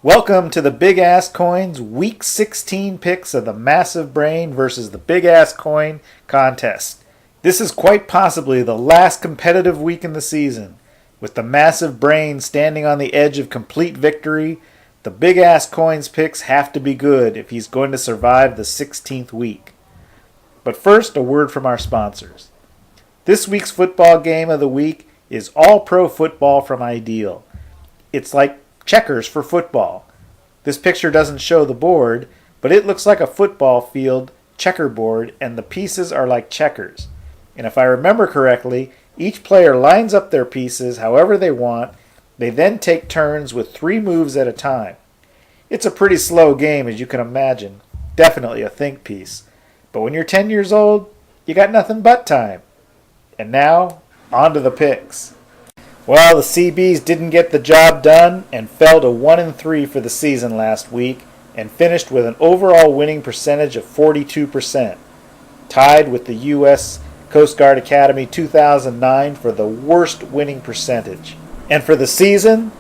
Welcome to the Big Ass Coins Week 16 picks of the Massive Brain versus the Big Ass Coin contest. This is quite possibly the last competitive week in the season. With the Massive Brain standing on the edge of complete victory, the Big Ass Coins picks have to be good if he's going to survive the 16th week. But first, a word from our sponsors. This week's football game of the week is All-Pro Football from Ideal. It's like checkers for football. This picture doesn't show the board, but it looks like a football field checkerboard, and the pieces are like checkers. And if I remember correctly, each player lines up their pieces however they want. They then take turns with 3 moves at a time. It's a pretty slow game, as you can imagine. Definitely a think piece. But when you're 10 years old, you got nothing but time. And now, on to the picks. Well, the CBs didn't get the job done and fell to 1-3 for the season last week and finished with an overall winning percentage of 42%, tied with the U.S. Coast Guard Academy 2009 for the worst winning percentage. And for the season,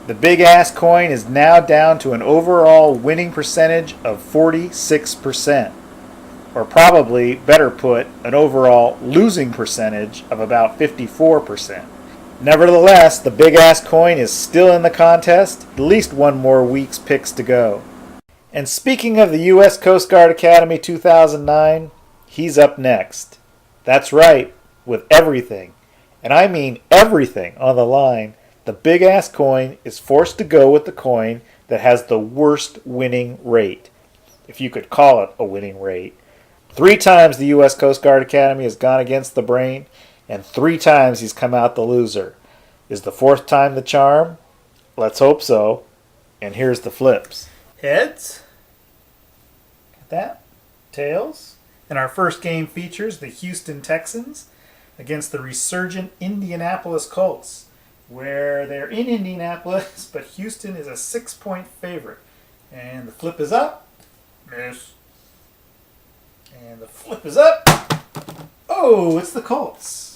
the Big Ass Coin is now down to an overall winning percentage of 46%, or probably, better put, an overall losing percentage of about 54%. Nevertheless, the Big Ass Coin is still in the contest, at least one more week's picks to go. And speaking of the U.S. Coast Guard Academy 2009, he's up next. That's right, with everything, and I mean everything on the line, the Big Ass Coin is forced to go with the coin that has the worst winning rate, if you could call it a winning rate. 3 times the U.S. Coast Guard Academy has gone against the brain, and 3 times he's come out the loser. Is the 4th time the charm? Let's hope so. And here's the flips. Heads. Got that. Tails. And our first game features the Houston Texans against the resurgent Indianapolis Colts, where they're in Indianapolis, but Houston is a 6-point favorite. And the flip is up. Miss. And the flip is up. Oh, it's the Colts.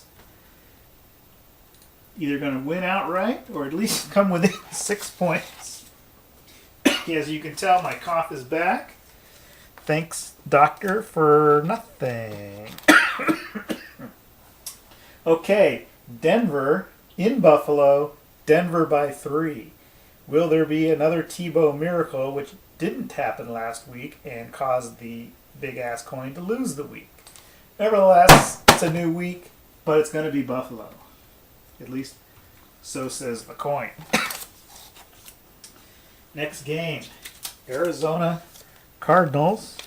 Either going to win outright or at least come within 6 points. As you can tell, my cough is back. Thanks, doctor, for nothing. Okay, Denver in Buffalo, Denver by 3. Will there be another Tebow miracle, which didn't happen last week and caused the Big Ass Coin to lose the week? Nevertheless, it's a new week, but it's going to be Buffalo. At least, so says the coin. Next game, Arizona Cardinals,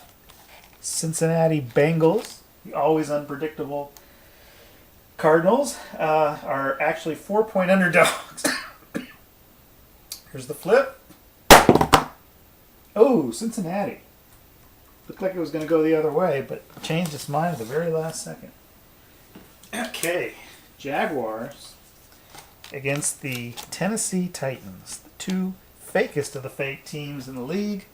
Cincinnati Bengals. The always unpredictable Cardinals are actually 4-point underdogs. Here's the flip. Oh, Cincinnati. Looked like it was going to go the other way, but changed its mind at the very last second. Okay, Jaguars against the Tennessee Titans, the 2 fakest of the fake teams in the league,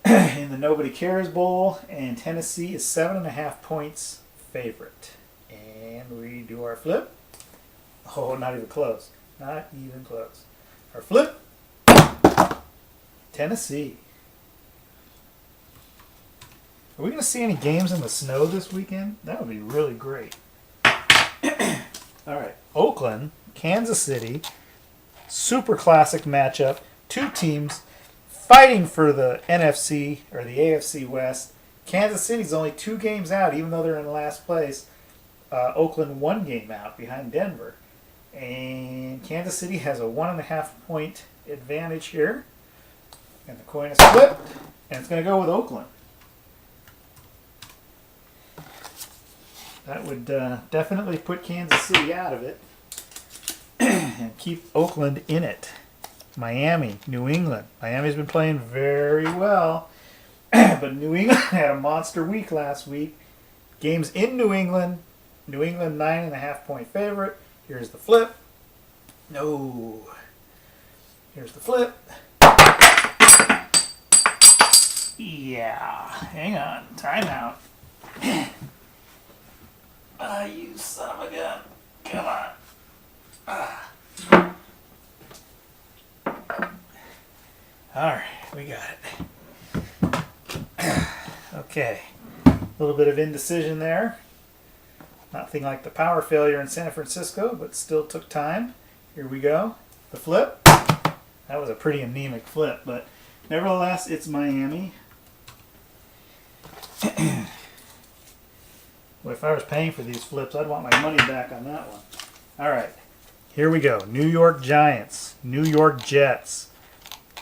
in the Nobody Cares Bowl, and Tennessee is 7.5 points favorite. And we do our flip. Oh, not even close. Not even close. Our flip. Tennessee. Are we going to see any games in the snow this weekend? That would be really great. All right, Oakland, Kansas City, super classic matchup. 2 teams fighting for the NFC or the AFC West. Kansas City's only 2 games out, even though they're in last place. Oakland 1 game out behind Denver. And Kansas City has a 1.5 point advantage here. And the coin is flipped, and it's going to go with Oakland. That would definitely put Kansas City out of it and keep Oakland in it. Miami, New England. Miami's been playing very well, but New England had a monster week last week. Games in New England. New England 9.5 point favorite. Here's the flip. No. Here's the flip. Yeah. Hang on. Timeout. You son of a gun. Come on. Alright, we got it. Okay. A little bit of indecision there. Nothing like the power failure in San Francisco, but still took time. Here we go. The flip. That was a pretty anemic flip, but nevertheless, it's Miami. Well, if I was paying for these flips, I'd want my money back on that one. All right, here we go. New York Giants, New York Jets,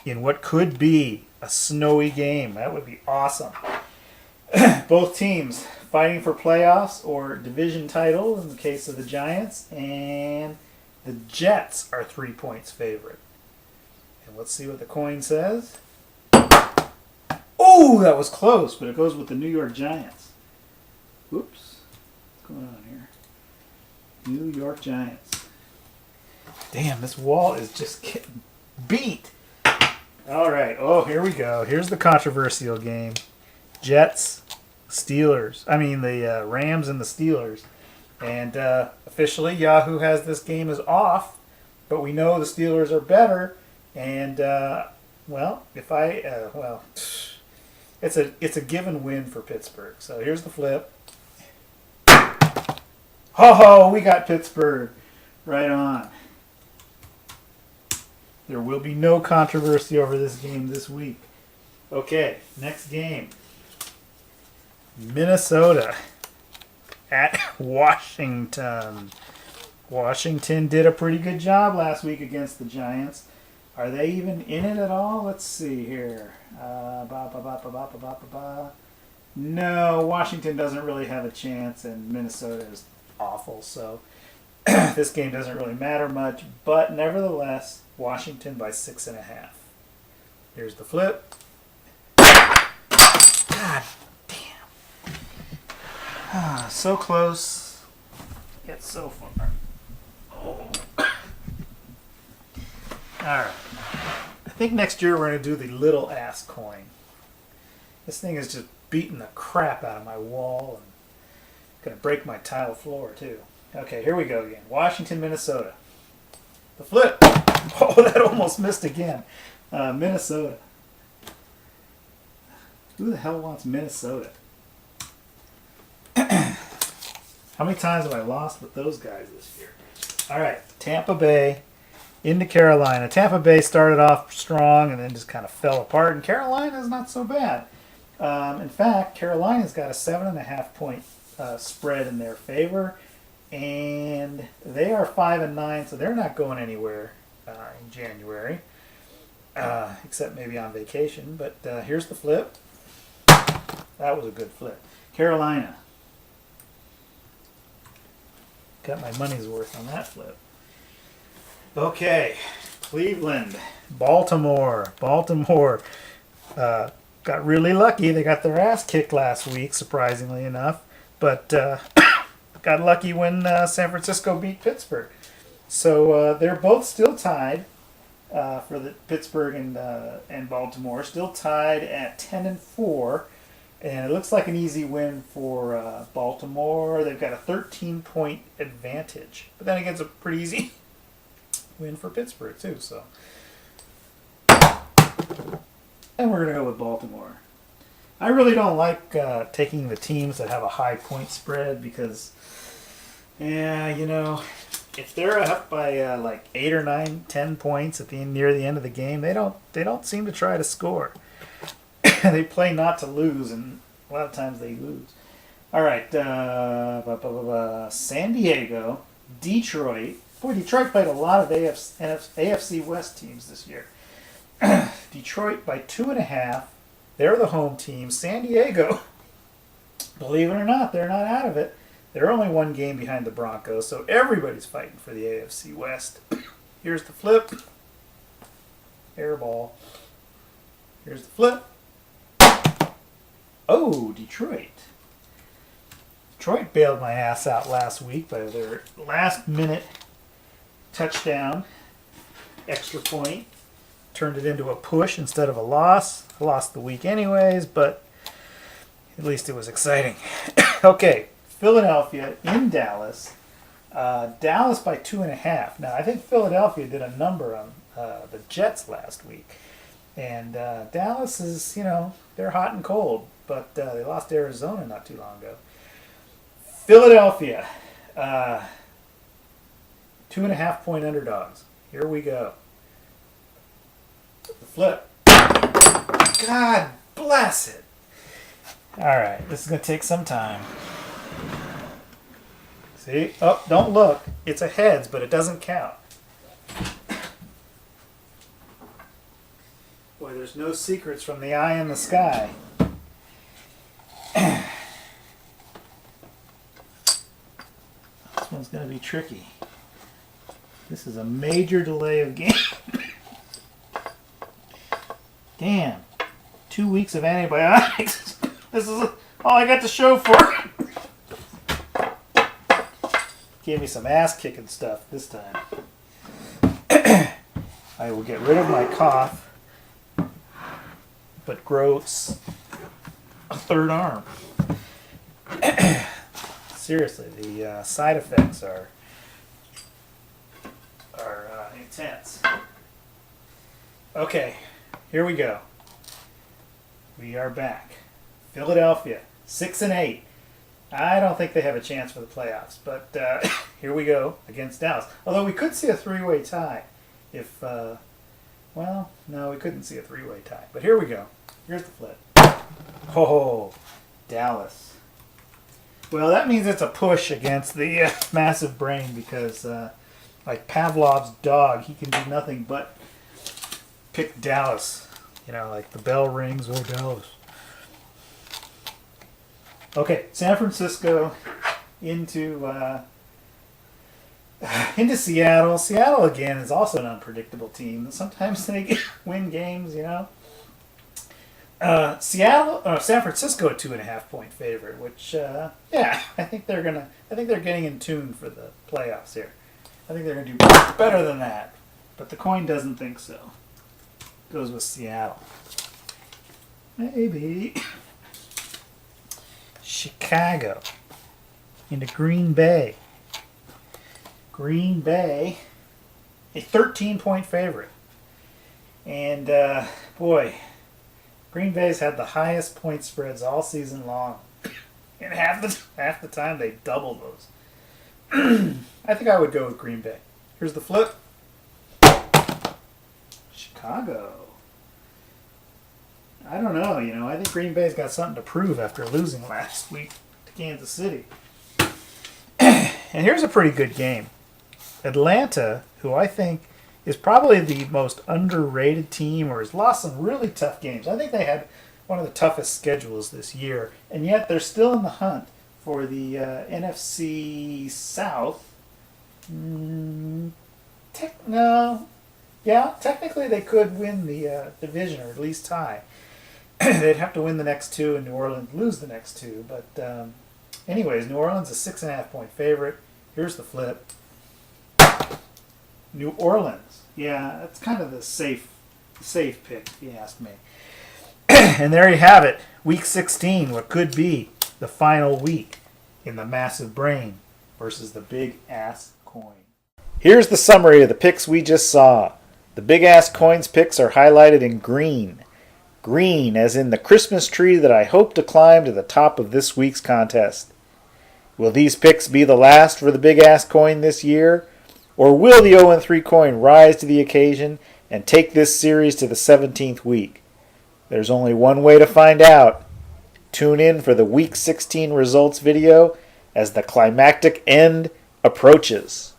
in what could be a snowy game. That would be awesome. Both teams fighting for playoffs or division title in the case of the Giants, and the Jets are 3 points favorite. And let's see what the coin says. Oh, that was close, but it goes with the New York Giants. Whoops. What's going on here? New York Giants. Damn, this wall is just getting beat. All right. Oh, here we go. Here's the controversial game. Jets, Steelers. I mean, the Rams and the Steelers. And officially, Yahoo has this game as off, but we know the Steelers are better. And, well, if I, well, it's a given win for Pittsburgh. So here's the flip. Ho, we got Pittsburgh. Right on. There will be no controversy over this game this week. Okay, next game. Minnesota at Washington. Washington did a pretty good job last week against the Giants. Are they even in it at all? Let's see here. No, Washington doesn't really have a chance, and Minnesota is awful. So this game doesn't really matter much. But nevertheless, Washington by 6.5. Here's the flip. God damn. So close, yet so far. Oh. Alright. I think next year we're going to do the little ass coin. This thing is just beating the crap out of my wall and going to break my tile floor too. Okay, here we go again. Washington, Minnesota. The flip. Oh, that almost missed again. Minnesota. Who the hell wants Minnesota? How many times have I lost with those guys this year? All right, Tampa Bay into Carolina. Tampa Bay started off strong and then just kind of fell apart, and Carolina's not so bad. In fact, Carolina's got a 7.5 point spread in their favor, and they are 5-9, so they're not going anywhere in January, except maybe on vacation. But here's the flip. That was a good flip. Carolina. Got my money's worth on that flip. Okay, Cleveland, Baltimore. Baltimore got really lucky. They got their ass kicked last week, surprisingly enough. But got lucky when San Francisco beat Pittsburgh. So they're both still tied for the Pittsburgh and Baltimore. Still tied at 10-4. And it looks like an easy win for Baltimore. They've got a 13-point advantage. But then again, it's a pretty easy win for Pittsburgh, too. So, and we're going to go with Baltimore. I really don't like taking the teams that have a high point spread because, yeah, you know, if they're up by like 8 or 9, 10 points at near the end of the game, they don't seem to try to score. They play not to lose, and a lot of times they lose. All right, San Diego, Detroit. Boy, Detroit played a lot of AFC West teams this year. Detroit by 2.5. They're the home team. San Diego, believe it or not, they're not out of it. They're only one game behind the Broncos, so everybody's fighting for the AFC West. Here's the flip. Airball. Here's the flip. Oh, Detroit. Detroit bailed my ass out last week by their last-minute touchdown, extra point. Turned it into a push instead of a loss. I lost the week anyways, but at least it was exciting. Okay, Philadelphia in Dallas. Dallas by 2.5. Now, I think Philadelphia did a number on the Jets last week. And Dallas is, they're hot and cold, but they lost to Arizona not too long ago. Philadelphia, 2.5-point underdogs. Here we go. The flip. God bless it. All right, this is going to take some time. See? Oh, don't look. It's a heads, but it doesn't count. Boy, there's no secrets from the eye in the sky. This one's going to be tricky. This is a major delay of game. Damn. 2 weeks of antibiotics. This is all I got to show for it. Gave me some ass kicking stuff this time. I will get rid of my cough, but grow a third arm. Seriously, the side effects are intense. Okay, here we go. We are back. Philadelphia, 6-8. I don't think they have a chance for the playoffs, but here we go against Dallas. Although we could see a three-way tie if, well, no, we couldn't see a three-way tie. But here we go. Here's the flip. Oh, Dallas. Well, that means it's a push against the massive brain because, like Pavlov's dog, he can do nothing but pick Dallas. Like the bell rings, oh, Dallas. Okay, San Francisco into Seattle. Seattle, again, is also an unpredictable team. Sometimes they win games, San Francisco, a 2.5-point favorite, which, I think they're getting in tune for the playoffs here. I think they're going to do better than that, but the coin doesn't think so. Goes with Seattle. Maybe. Chicago into Green Bay. Green Bay, a 13-point favorite. And, boy, Green Bay's had the highest point spreads all season long. And half the time they double those. I think I would go with Green Bay. Here's the flip. Chicago. I don't know, I think Green Bay's got something to prove after losing last week to Kansas City. And here's a pretty good game. Atlanta, who I think is probably the most underrated team or has lost some really tough games. I think they had one of the toughest schedules this year, and yet they're still in the hunt for the NFC South. Technically they could win the division or at least tie. They'd have to win the next two and New Orleans lose the next two. But anyways, New Orleans is a 6.5-point favorite. Here's the flip. New Orleans. Yeah, that's kind of the safe pick, if you ask me. And there you have it. Week 16, what could be the final week in the massive brain versus the big ass coin. Here's the summary of the picks we just saw. The big ass coins picks are highlighted in green. Green as in the Christmas tree that I hope to climb to the top of this week's contest. Will these picks be the last for the big ass coin this year? Or will the 0-3 coin rise to the occasion and take this series to the 17th week? There's only one way to find out. Tune in for the Week 16 results video as the climactic end approaches.